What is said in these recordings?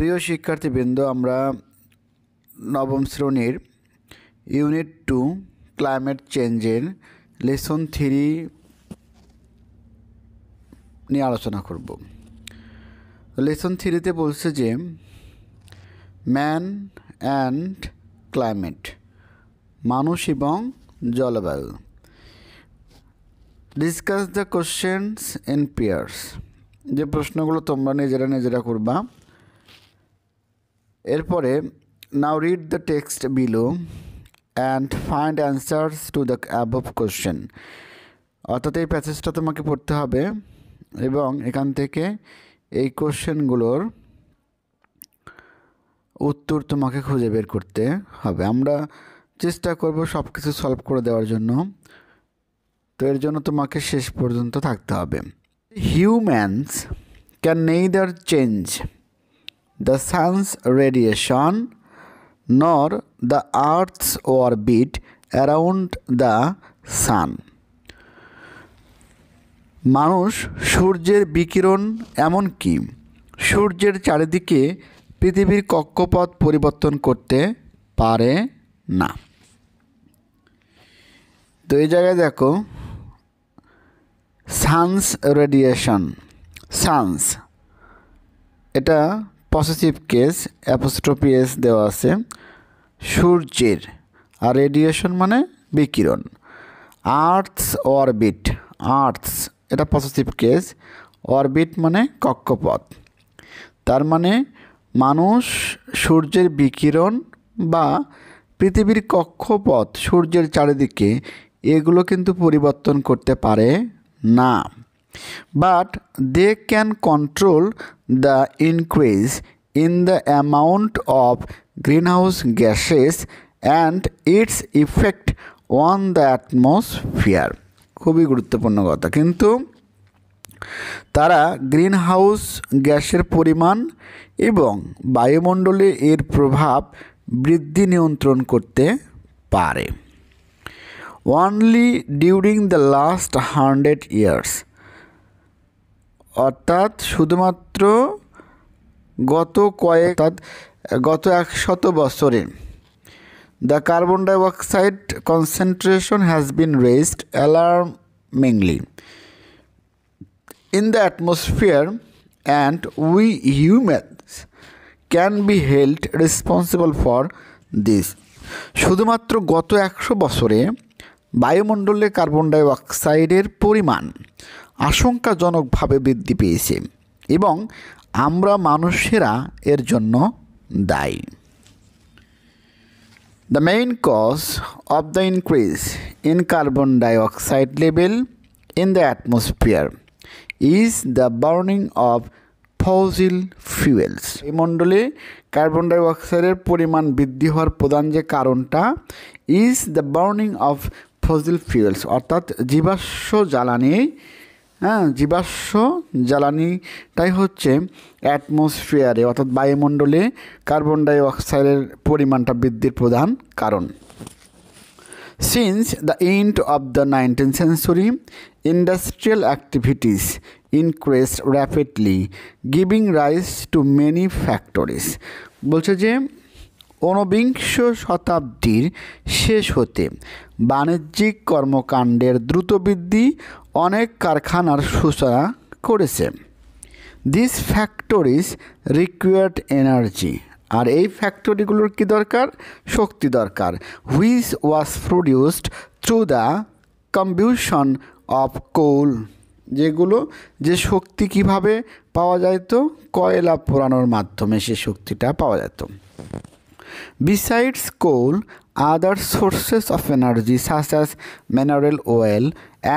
প্রিয় শিক্ষার্থীবৃন্দ, আমরা নবম শ্রেণীর ইউনিট 2 ক্লাইমেট চেঞ্জের লেসন 3 নিয়ে আলোচনা করব। লেসন 3তে বলছে যে ম্যান অ্যান্ড ক্লাইমেট, মানুষ এবং জলবায়ু। Discuss the questions in pairs, যে প্রশ্নগুলো তোমরা নিজেরা করবা। এরপরে now read the text below and find answers to the above question. অর্থাৎ এই প্যাসেজটা তোমাকে পড়তে হবে এবং এখান থেকে এই কোশ্চেনগুলোর উত্তর তোমাকে খুঁজে বের করতে হবে। আমরা চেষ্টা করব সব কিছু সলভ করে দেওয়ার জন্য, তো এর জন্য তোমাকে শেষ পর্যন্ত থাকতে হবে। Humans can neither change the sun's radiation nor the earth's orbit around the sun. মানুষ সূর্যের বিকিরণ এমনকি সূর্যের চারিদিকে পৃথিবীর কক্ষপথ পরিবর্তন করতে পারে না। তো এই জায়গায় দেখো সানস রেডিয়েশন, সানস এটা পসেসিভ কেস, অ্যাপোস্ট্রফি এস দেওয়া আছে। সূর্যের, আর রেডিয়েশন মানে বিকিরণ। আর্থস অরবিট, আর্থস এটা পসেসিভ কেস, অরবিট মানে কক্ষপথ। তার মানে মানুষ সূর্যের বিকিরণ বা পৃথিবীর কক্ষপথ সূর্যের চারিদিকে এগুলো কিন্তু পরিবর্তন করতে পারে না। But they can control the increase in the amount of greenhouse gases and its effect on the atmosphere. খুবই গুরুত্বপূর্ণ কথা। কিন্তু তারা গ্রিন হাউস গ্যাসের পরিমাণ এবং বায়ুমণ্ডলে এর প্রভাব বৃদ্ধি নিয়ন্ত্রণ করতে পারে। Only during the last 100 years, অর্থাৎ শুধুমাত্র গত 100 বছরে the carbon dioxide concentration has been raised alarmingly in the atmosphere and we humans can be held responsible for this. শুধুমাত্র গত 100 বছরে বায়ুমণ্ডলে কার্বন ডাইঅক্সাইডের পরিমাণ আশঙ্কাজনকভাবে বৃদ্ধি পেয়েছে এবং আমরা মানুষেরা এর জন্য দায়ী। The main cause of the increase in carbon dioxide level in the atmosphere is the burning of fossil fuels. এই মণ্ডলে কার্বন ডাইঅক্সাইডের পরিমাণ বৃদ্ধি হওয়ার প্রধান যে কারণটা is the burning of fossil fuels, অর্থাৎ জীবাশ্ম জ্বালানি। জীবাশ্ম জ্বালানিটাই হচ্ছে অ্যাটমসফিয়ারে অর্থাৎ বায়ুমণ্ডলে কার্বন ডাইঅক্সাইডের পরিমাণটা বৃদ্ধির প্রধান কারণ। Since the end of the 19th century, industrial activities increased rapidly, giving rise to many factories. বলছে যে 19বিংশ শতাব্দীর শেষ হতে বাণিজ্যিক কর্মকাণ্ডের দ্রুত বৃদ্ধি অনেক কারখানার সূচনা করেছে। দিস ফ্যাক্টরিজ রিকোয়ার্ড এনার্জি, আর এই ফ্যাক্টরিগুলোর কি দরকার? শক্তি দরকার। Which was produced through the combustion of coal, যে শক্তি কিভাবে পাওয়া যেত? কয়লা পোড়ানোর মাধ্যমে সে শক্তিটা পাওয়া যেত। Besides coal, other sources of energy such as mineral oil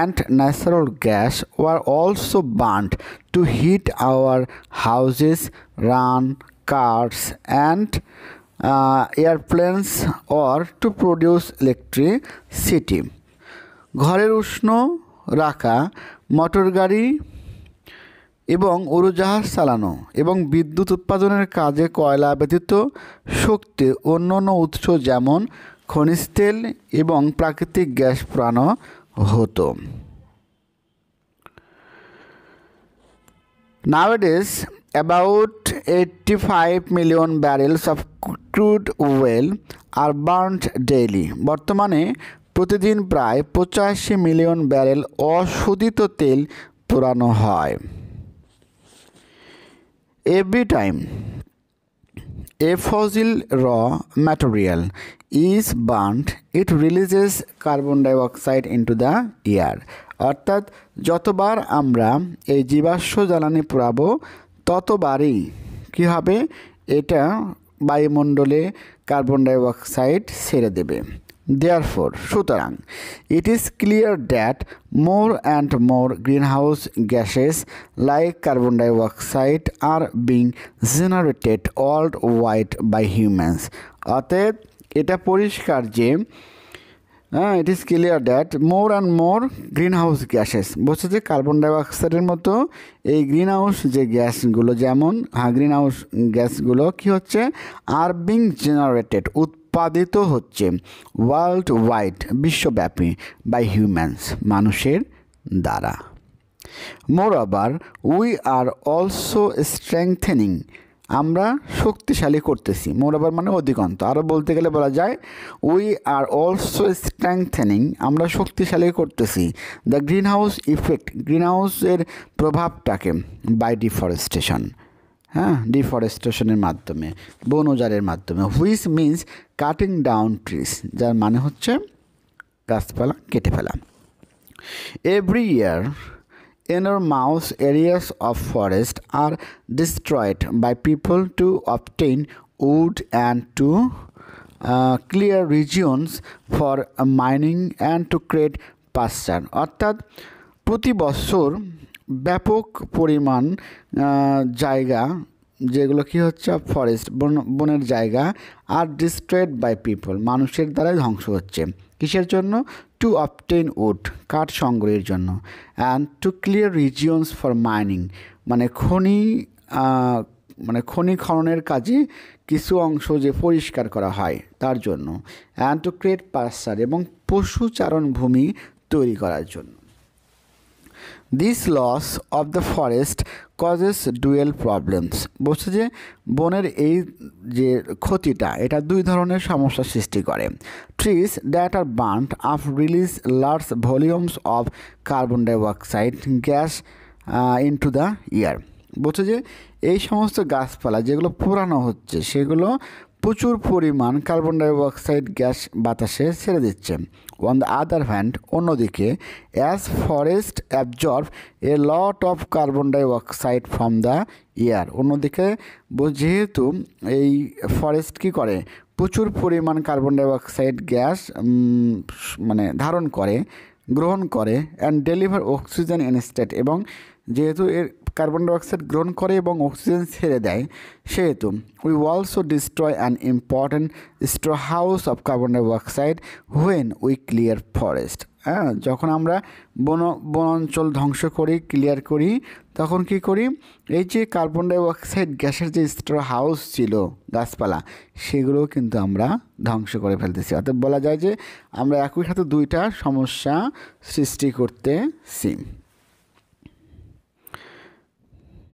and natural gas were also burned to heat our houses, run cars and airplanes or to produce electricity. ঘরের উষ্ণ রাখা, মোটর গাড়ি এবং উড়োজাহাজ চালানো এবং বিদ্যুৎ উৎপাদনের কাজে কয়লা ব্যতীত শক্তির অন্যান্য উৎস যেমন খনিজ তেল এবং প্রাকৃতিক গ্যাস পোড়ানো হতো। Nowadays, about 85 million barrels of crude oil are burnt daily. বর্তমানে প্রতিদিন প্রায় 85 মিলিয়ন ব্যারেল অশোধিত তেল পোড়ানো হয়। Every time a fossil raw material is burnt, it releases carbon dioxide into the air. অর্থাৎ যতবার আমরা এই জীবাশ্ম জ্বালানি পোড়াবো ততবারই কী হবে, এটা বায়ুমণ্ডলে কার্বন ডাইঅক্সাইড ছেড়ে দেবে। Therefore, সুতরাং it is clear that more and more greenhouse gases like carbon dioxide are being generated worldwide by humans. অতএব এটা পরিষ্কার যে it is clear that more and more green house gases, বলছে যে carbon ডাইঅক্সাইডের মতো এই গ্রিন হাউস যে গ্যাসগুলো, যেমন গ্রিন হাউস গ্যাসগুলো কী হচ্ছে, আর বিং জেনারেটেড উৎপাদিত হচ্ছে ওয়ার্ল্ড ওয়াইড বিশ্বব্যাপী বাই হিউম্যানস মানুষের দ্বারা। Moreover we are also strengthening, আমরা শক্তিশালী করতেছি। মোরওভার মানে অধিকন্ত, আরও বলতে গেলে বলা যায় উই আর অলসো স্ট্রেংথেনিং, আমরা শক্তিশালী করতেছি the green house effect, green হাউসের প্রভাবটাকে বাই ডিফরেস্টেশন, ডিফরেস্টেশনের মাধ্যমে, বন উজাড়ের মাধ্যমে। Which means cutting down trees, যার মানে হচ্ছে গাছপালা কেটে ফেলা। Every year enormous areas of forest are destroyed by people to obtain wood and to clear regions for mining and to create pasture. অর্থাৎ প্রতি বছর ব্যাপক পরিমাণ জায়গা, যেগুলো কি হচ্ছে ফরেস্ট, বনের জায়গা, আর ডিস্ট্রয়েড বাই পিপল, মানুষের দ্বারাই ধ্বংস হচ্ছে। কিসের জন্য? টু অবটেইন উড, কাঠ সংগ্রহের জন্য, and to clear regions for mining, মানে খনি খননের কাজে কিছু অংশ যে পরিষ্কার করা হয় তার জন্য, অ্যান্ড টু ক্রিয়েট পাস্চার, এবং পশুচারণ ভূমি তৈরি করার জন্য। This loss of the forest causes dual problems, বলছে যে বনের এই যে ক্ষতিটা, এটা দুই ধরনের সমস্যা সৃষ্টি করে। Trees that R burned up release large volumes of carbon dioxide gas into the air, বলছে যে এই সমস্ত গাছপালা যেগুলো পোড়ানো হচ্ছে সেগুলো প্রচুর পরিমাণ কার্বন ডাইঅক্সাইড গ্যাস বাতাসে ছেড়ে দিচ্ছে। অন দ্য আদার হ্যান্ড, অন্যদিকে as forest absorb A lot of carbon dioxide from the air, অন্যদিকে যেহেতু এই ফরেস্ট কী করে, প্রচুর পরিমাণ কার্বন ডাইঅক্সাইড গ্যাস ধারণ করে, গ্রহণ করে, অ্যান্ড ডেলিভার অক্সিজেন ইনস্টেড, এবং যেহেতু এর কার্বন ডাইঅক্সাইড গ্রহণ করে এবং অক্সিজেন ছেড়ে দেয়, সেহেতু we also destroy an important store house of carbon dioxide when we clear forest. যখন আমরা বনাঞ্চল ধ্বংস করি, ক্লিয়ার করি, তখন কি করি, এই যে কার্বন ডাইঅক্সাইড গ্যাসের যে স্টোর হাউস ছিল গাছপালা, সেগুলোও কিন্তু আমরা ধ্বংস করে ফেলতেছি। অর্থাৎ বলা যায় যে আমরা একই সাথে দুইটা সমস্যা সৃষ্টি করতেছি।